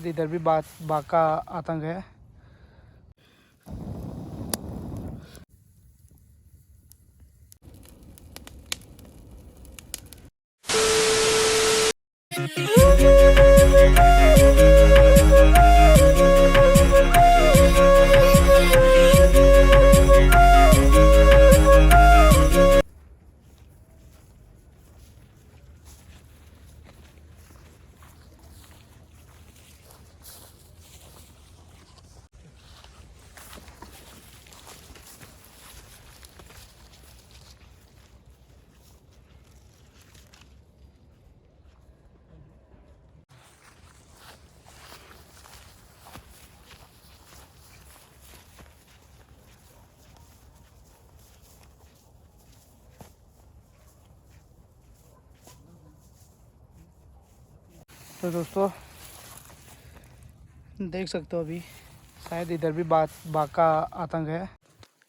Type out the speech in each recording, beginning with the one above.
इधर भी बाघ का आतंक है। तो दोस्तों देख सकते हो अभी शायद इधर भी बाघ का आतंक है।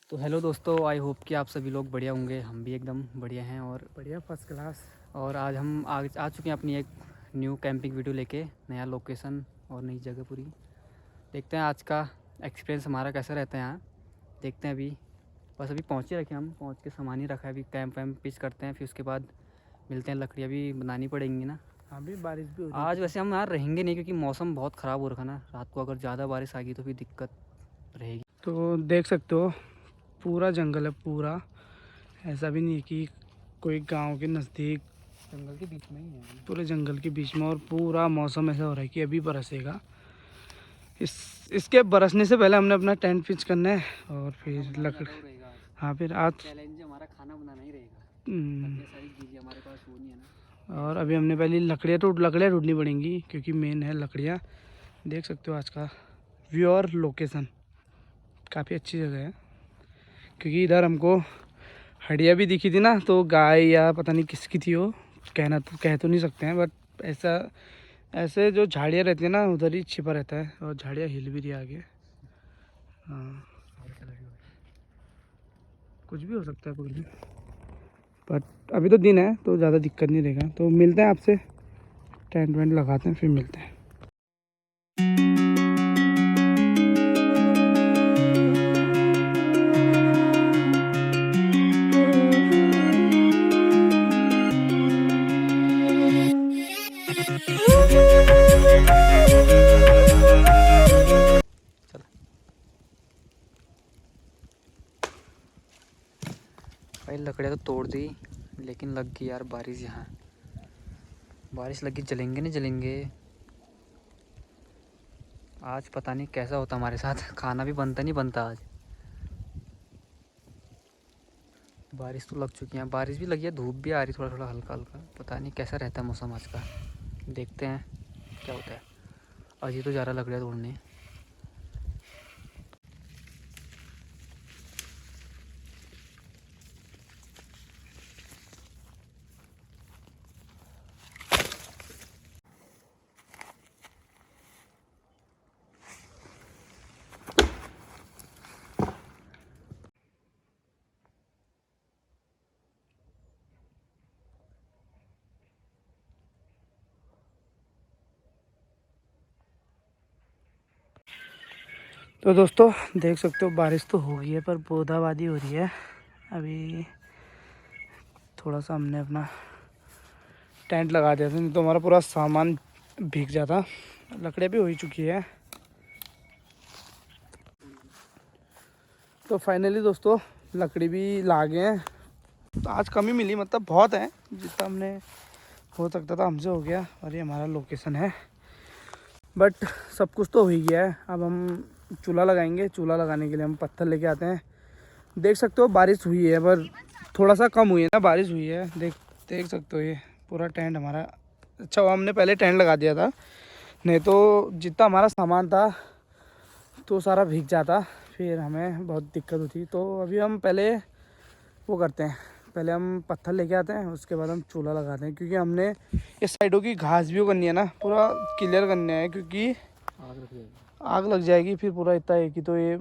तो हेलो दोस्तों, आई होप कि आप सभी लोग बढ़िया होंगे। हम भी एकदम बढ़िया हैं और बढ़िया, फर्स्ट क्लास। और आज हम आ चुके हैं अपनी एक न्यू कैंपिंग वीडियो लेके। नया लोकेशन और नई जगह पूरी। देखते हैं आज का एक्सपीरियंस हमारा कैसा रहता है यहाँ। देखते हैं। अभी बस अभी पहुँच ही रखे, हम पहुँच के सामान ही रखा है। अभी कैंप वैम्प पिच करते हैं, फिर उसके बाद मिलते हैं। लकड़ियाँ भी बनानी पड़ेंगी ना। हाँ भी बारिश भी हो रही आज वैसे हम यहाँ रहेंगे नहीं क्योंकि मौसम बहुत ख़राब हो रखा ना। रात को अगर ज़्यादा बारिश आ गई तो फिर दिक्कत रहेगी। तो देख सकते हो पूरा जंगल है पूरा। ऐसा भी नहीं है कि कोई गांव के नज़दीक, जंगल के बीच में ही है। पूरे जंगल के बीच में। और पूरा मौसम ऐसा हो रहा है कि अभी बरसेगा। इसके बरसने से पहले हमने अपना टेंट पिच करना है और फिर लकड़। हाँ फिर आज चैलेंज हमारा खाना बनाना ही रहेगा। सारी चीज़ें हमारे पास वो नहीं है ना। और अभी हमने पहले लकड़ियाँ ढूंढनी पड़ेंगी क्योंकि मेन है लकड़ियाँ। देख सकते हो आज का व्यू और लोकेशन काफ़ी अच्छी जगह है क्योंकि इधर हमको हड्डियाँ भी दिखी थी ना। तो गाय या पता नहीं किसकी थी वो, कह तो नहीं सकते हैं, बट ऐसे जो झाड़ियाँ रहती हैं ना उधर ही छिपा रहता है। और झाड़ियाँ हिल भी रही आगे। हाँ कुछ भी हो सकता है कुछ भी, बट अभी तो दिन है तो ज़्यादा दिक्कत नहीं रहेगा। तो मिलते हैं आपसे, टेंट वेंट लगाते हैं फिर मिलते हैं। भाई लकड़ियाँ तो तोड़ दी लेकिन लग गई यार बारिश। यहाँ बारिश लगी, जलेंगे नहीं जलेंगे। आज पता नहीं कैसा होता हमारे साथ। खाना भी बनता नहीं बनता आज। बारिश तो लग चुकी है, बारिश भी लगी है, धूप भी आ रही थोड़ा थोड़ा हल्का हल्का। पता नहीं कैसा रहता है मौसम आज का। देखते हैं क्या होता है। अजी तो जा रहा लकड़ियाँ तोड़ने। तो दोस्तों देख सकते हो बारिश तो हो गई है पर बूंदाबांदी हो रही है। अभी थोड़ा सा हमने अपना टेंट लगा दिया था, नहीं तो हमारा पूरा सामान भीग जाता। लकड़ियाँ भी हो ही चुकी है। तो फाइनली दोस्तों लकड़ी भी ला गए हैं। तो आज कम ही मिली, मतलब बहुत है, जितना हमने हो सकता था हमसे हो गया। और ये हमारा लोकेशन है, बट सब कुछ तो हो ही गया है। अब हम चूल्हा लगाएंगे। चूल्हा लगाने के लिए हम पत्थर लेके आते हैं। देख सकते हो बारिश हुई है पर थोड़ा सा कम हुई है ना, बारिश हुई है। देख सकते हो ये पूरा टेंट हमारा। अच्छा वो हमने पहले टेंट लगा दिया था, नहीं तो जितना हमारा सामान था तो सारा भीग जाता, फिर हमें बहुत दिक्कत होती। तो अभी हम पहले वो करते हैं, पहले हम पत्थर लेके आते हैं, उसके बाद हम चूल्हा लगाते हैं। क्योंकि हमने इस साइडों की घास भी करनी है ना, पूरा क्लियर करना है क्योंकि आग लग जाएगी फिर पूरा। इतना है कि तो ये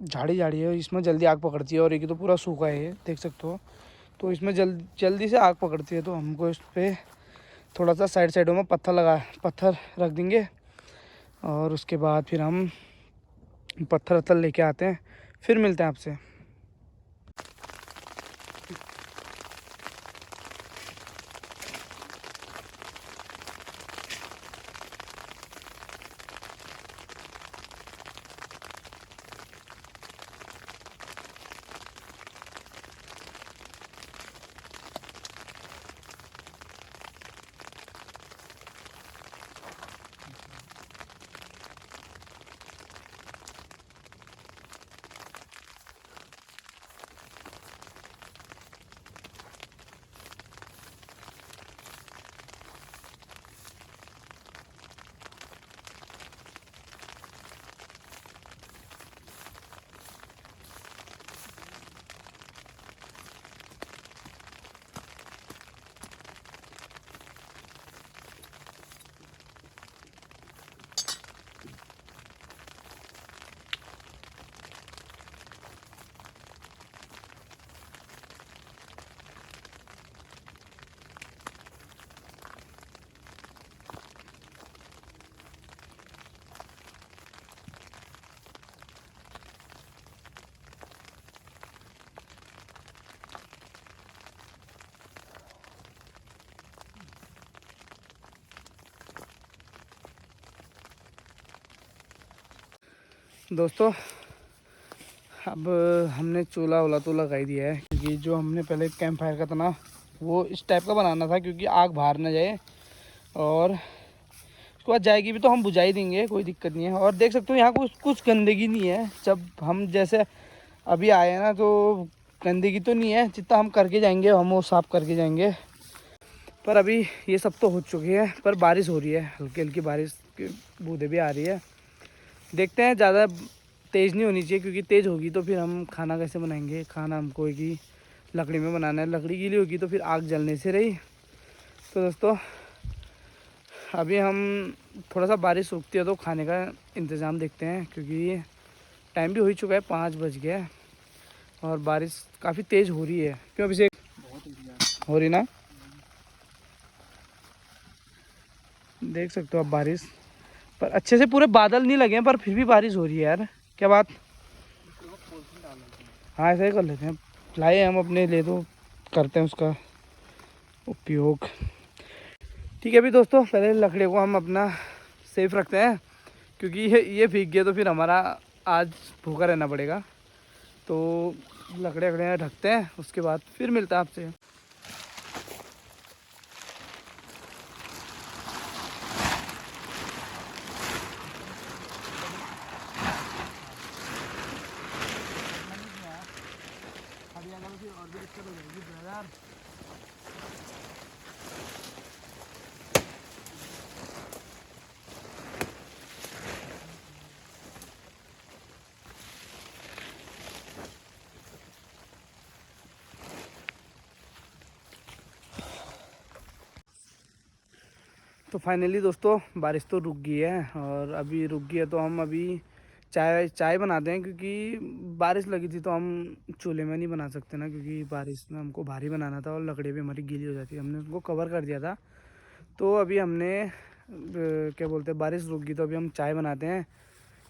झाड़ी है, इसमें जल्दी आग पकड़ती है। और एक तो पूरा सूखा है, देख सकते हो। तो इसमें जल्दी से आग पकड़ती है। तो हमको इस पर थोड़ा सा साइडों में पत्थर रख देंगे और उसके बाद फिर हम पत्थर वत्थर लेके आते हैं, फिर मिलते हैं आपसे। दोस्तों अब हमने चूल्हा वूल्हा तो लगा ही दिया है, क्योंकि जो हमने पहले कैंप फायर का था ना, वो इस टाइप का बनाना था, क्योंकि आग बाहर ना जाए। और उसके बाद जाएगी भी तो हम बुझा ही देंगे, कोई दिक्कत नहीं है। और देख सकते हो यहाँ कुछ गंदगी नहीं है। जब हम जैसे अभी आए हैं ना, तो गंदगी तो नहीं है, जितना हम करके जाएंगे हम वो साफ़ करके जाएंगे। पर अभी ये सब तो हो चुकी है, पर बारिश हो रही है, हल्की हल्की बारिश की बूंदें भी आ रही है। देखते हैं, ज़्यादा तेज़ नहीं होनी चाहिए, क्योंकि तेज़ होगी तो फिर हम खाना कैसे बनाएंगे। खाना हमको एक ही लकड़ी में बनाना है, लकड़ी गीली होगी तो फिर आग जलने से रही। तो दोस्तों अभी हम थोड़ा सा बारिश रुकती है तो खाने का इंतज़ाम देखते हैं, क्योंकि टाइम भी हो ही चुका है, 5 बज गया है और बारिश काफ़ी तेज़ हो रही है। क्यों अभिषेक? बहुत हो रही ना, देख सकते हो आप बारिश। पर अच्छे से पूरे बादल नहीं लगे हैं, पर फिर भी बारिश हो रही है यार, क्या बात। हाँ ऐसा ही कर लेते हैं, लाए हम अपने लिए तो करते हैं उसका उपयोग। ठीक है अभी दोस्तों, पहले लकड़ी को हम अपना सेफ रखते हैं, क्योंकि ये भीग गया तो फिर हमारा आज भूखा रहना पड़ेगा। तो लकड़ियाँ ढकते हैं, उसके बाद फिर मिलता है आपसे। और भी दिक्कत हो जाएगी ब्रदर। तो फाइनली दोस्तों बारिश तो रुक गई है, और अभी रुक गई है तो हम अभी चाय बनाते हैं, क्योंकि बारिश लगी थी तो हम चूल्हे में नहीं बना सकते ना, क्योंकि बारिश में हमको भारी बनाना था और लकड़ी भी हमारी गीली हो जाती है। हमने उनको कवर कर दिया था। तो अभी हमने क्या बोलते हैं, बारिश रुक गई तो अभी हम चाय बनाते हैं,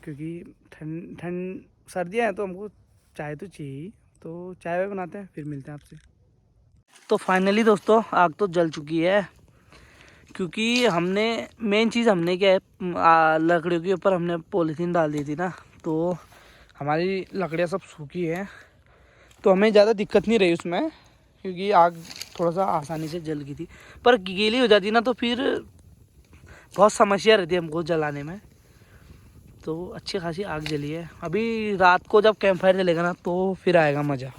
क्योंकि ठंड सर्दियाँ हैं तो हमको चाय तो चाहिए। तो चाय बनाते हैं, फिर मिलते हैं आपसे। तो फाइनली दोस्तों आग तो जल चुकी है, क्योंकि हमने मेन चीज़ हमने क्या है, लकड़ियों के ऊपर हमने पॉलीथीन डाल दी थी ना, तो हमारी लकड़ियाँ सब सूखी हैं, तो हमें ज़्यादा दिक्कत नहीं रही उसमें, क्योंकि आग थोड़ा सा आसानी से जल गई थी। पर गीली हो जाती ना तो फिर बहुत समस्या रहती है हमको जलाने में। तो अच्छी खासी आग जली है। अभी रात को जब कैंप फायर जलेगा ना तो फिर आएगा मज़ा।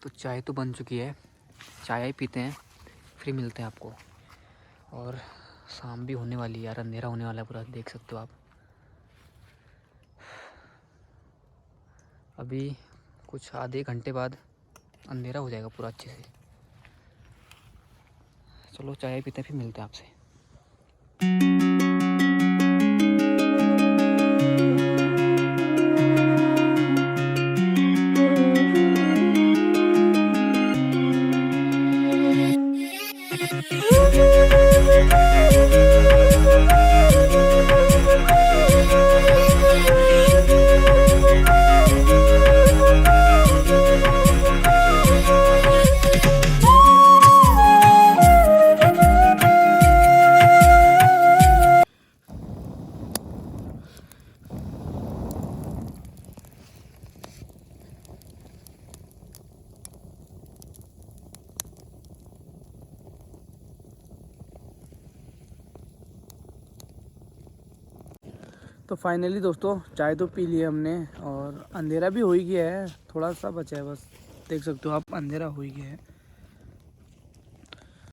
तो चाय तो बन चुकी है, चाय ही पीते हैं, फिर मिलते हैं आपको। और शाम भी होने वाली है यार, अंधेरा होने वाला है पूरा, देख सकते हो आप। अभी कुछ आधे घंटे बाद अंधेरा हो जाएगा पूरा अच्छे से। चलो चाय पीते हैं, फिर मिलते हैं आपसे। तो फाइनली दोस्तों चाय तो पी लिया हमने और अंधेरा भी हो ही गया है, थोड़ा सा बचा है बस। देख सकते हो आप, अंधेरा हो ही गया है,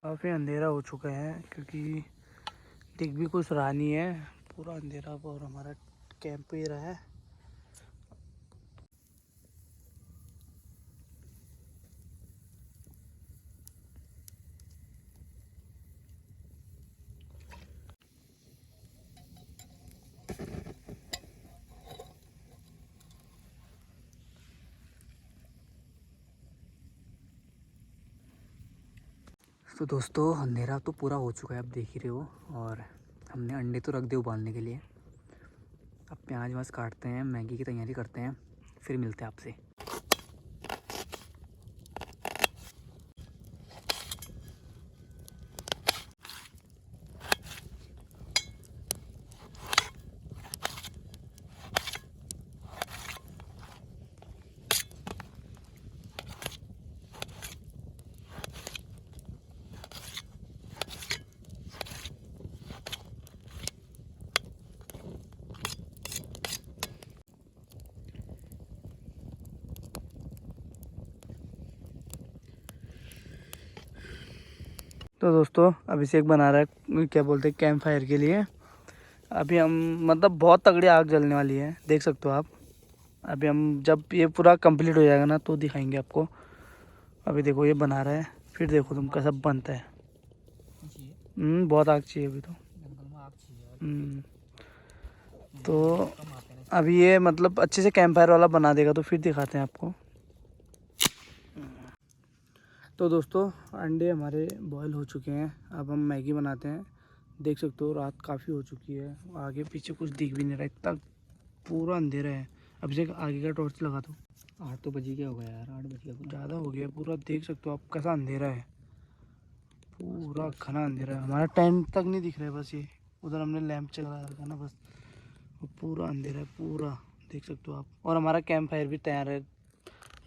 काफ़ी अंधेरा हो चुका है क्योंकि दिख भी कुछ रहा नहीं है, पूरा अंधेरा और हमारा कैंप ही रहा है। तो दोस्तों अंधेरा तो पूरा हो चुका है, आप देख ही रहे हो। और हमने अंडे तो रख दिए उबालने के लिए। अब प्याज व्याज काटते हैं, मैगी की तैयारी करते हैं, फिर मिलते हैं आपसे। तो दोस्तों अभिषेक बना रहा है, क्या बोलते हैं, कैंप फायर के लिए। अभी हम मतलब बहुत तगड़ी आग जलने वाली है, देख सकते हो आप। अभी हम जब ये पूरा कंप्लीट हो जाएगा ना तो दिखाएंगे आपको। अभी देखो ये बना रहा है, फिर देखो तुम कैसा बनता है। बहुत आग चाहिए अभी तो। तो अभी ये मतलब अच्छे से कैंप फायर वाला बना देगा तो फिर दिखाते हैं आपको। तो दोस्तों अंडे हमारे बॉयल हो चुके हैं, अब हम मैगी बनाते हैं। देख सकते हो रात काफ़ी हो चुकी है, आगे पीछे कुछ दिख भी नहीं रहा, इतना पूरा अंधेरा है। अब से आगे का टॉर्च लगा दो। 8 तो बज गया होगा यार, 8 बज गया। ज़्यादा हो गया पूरा, देख सकते हो आप कैसा अंधेरा है, पूरा घना अंधेरा है। हमारा टेंट तक नहीं दिख रहा है, बस ये उधर हमने लैंप चला रखा ना बस, वो पूरा अंधेरा है पूरा, देख सकते हो आप। और हमारा कैंप फायर भी तैयार है,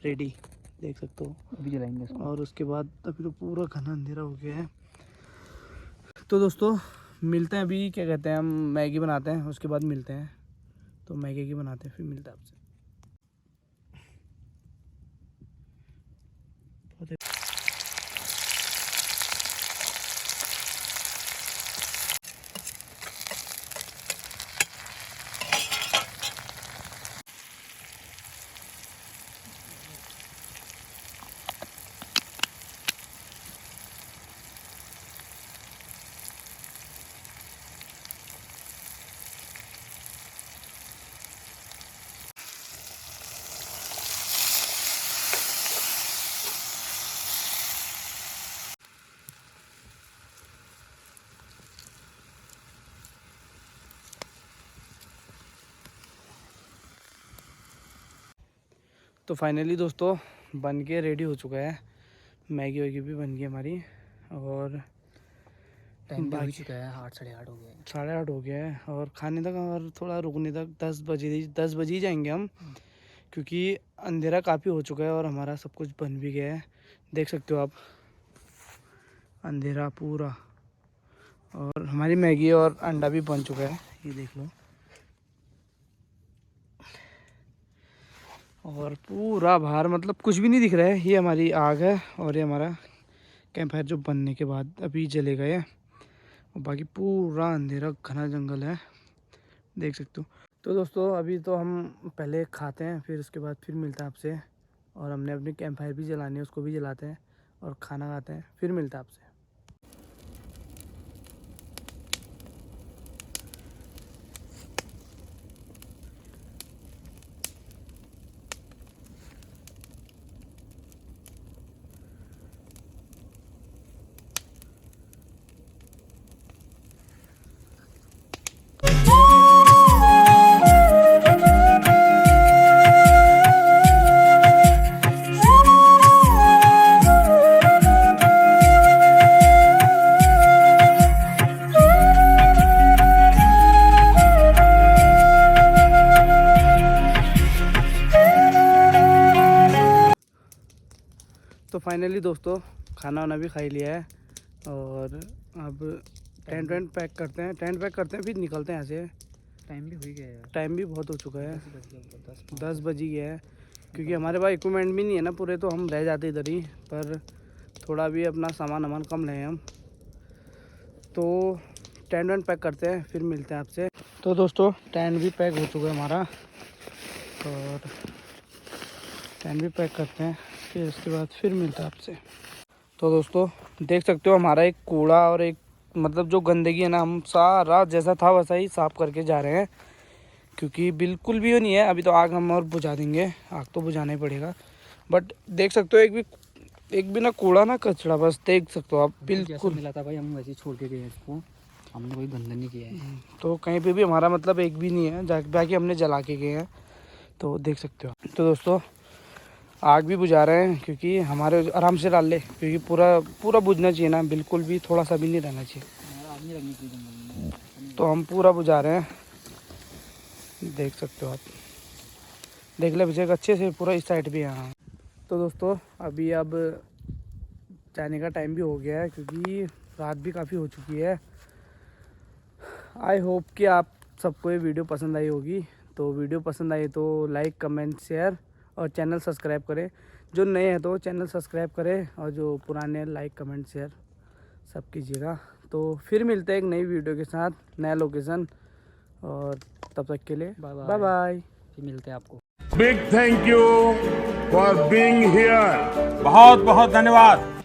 रेडी, देख सकते हो। अभी जलाएंगे इसको। और उसके बाद अभी तो पूरा घना अंधेरा हो गया है। तो दोस्तों मिलते हैं अभी, क्या कहते हैं, हम मैगी बनाते हैं उसके बाद मिलते हैं। तो मैगी की बनाते हैं फिर मिलते हैं आपसे। तो फाइनली दोस्तों बन के रेडी हो चुका है, मैगी वैगी भी बन गई हमारी। और टाइम भी हो चुका है, 8 साढ़े 8 हो गया है। 8:30 हो गया है और खाने तक और थोड़ा रुकने तक 10 बजे ही जाएंगे हम, क्योंकि अंधेरा काफ़ी हो चुका है और हमारा सब कुछ बन भी गया है। देख सकते हो आप, अंधेरा पूरा, और हमारी मैगी और अंडा भी बन चुका है, ये देख लो। और पूरा बाहर मतलब कुछ भी नहीं दिख रहा है, ये हमारी आग है और ये हमारा कैंप फायर जो बनने के बाद अभी जलेगा ये। और बाकी पूरा अंधेरा घना जंगल है, देख सकते हो। तो दोस्तों अभी तो हम पहले खाते हैं, फिर उसके बाद फिर मिलता है आपसे। और हमने अपनी कैंप फायर भी जलानी है, उसको भी जलाते हैं और खाना खाते हैं, फिर मिलता है आपसे। तो फाइनली दोस्तों खाना वाना भी खा ही लिया है और अब टेंट वेंट पैक करते हैं, फिर निकलते हैं यहाँ से। टाइम भी हो ही गया यार, टाइम भी बहुत हो चुका है, 10 10 बज ही गया है। क्योंकि हमारे पास इक्विपमेंट भी नहीं है ना पूरे, तो हम रह जाते इधर ही। पर थोड़ा भी अपना सामान वामान कम रहे हम, तो टेंट वेंट पैक करते हैं, फिर मिलते हैं आपसे। तो दोस्तों टेंट भी पैक हो चुका है हमारा, और टेंट भी पैक करते हैं, फिर उसके बाद फिर मिलते हैं आपसे। तो दोस्तों देख सकते हो हमारा एक कूड़ा और एक मतलब जो गंदगी है ना, हम सारा जैसा था वैसा ही साफ़ करके जा रहे हैं। क्योंकि बिल्कुल भी वो नहीं है, अभी तो आग हम और बुझा देंगे, आग तो बुझाना ही पड़ेगा। बट देख सकते हो एक भी ना कूड़ा ना कचरा, बस देख सकते हो आप, बिल्कुल मिला था भाई, हम वैसे ही छोड़ के गए इसको, हमने कोई गंदा नहीं किया है। तो कहीं पे भी हमारा मतलब एक भी नहीं है, जाके हमने जला के गए हैं, तो देख सकते हो। तो दोस्तों आग भी बुझा रहे हैं, क्योंकि हमारे आराम से डाल ले, क्योंकि पूरा बुझना चाहिए ना, बिल्कुल भी थोड़ा सा भी नहीं रहना चाहिए। आग नहीं लगनी चाहिए जंगल में। तो हम पूरा बुझा रहे हैं, देख सकते हो आप, देख ले बच्चे अच्छे से, पूरा इस साइड भी है। हाँ तो दोस्तों अभी अब जाने का टाइम भी हो गया है, क्योंकि रात भी काफ़ी हो चुकी है। आई होप कि आप सबको ये वीडियो पसंद आई होगी। तो वीडियो पसंद आई तो लाइक कमेंट शेयर और चैनल सब्सक्राइब करें। जो नए हैं तो चैनल सब्सक्राइब करें, और जो पुराने लाइक कमेंट शेयर सब कीजिएगा। तो फिर मिलते हैं एक नई वीडियो के साथ, नया लोकेशन, और तब तक के लिए बाय बाय। फिर मिलते हैं आपको। Big thank you for being here. बहुत बहुत धन्यवाद।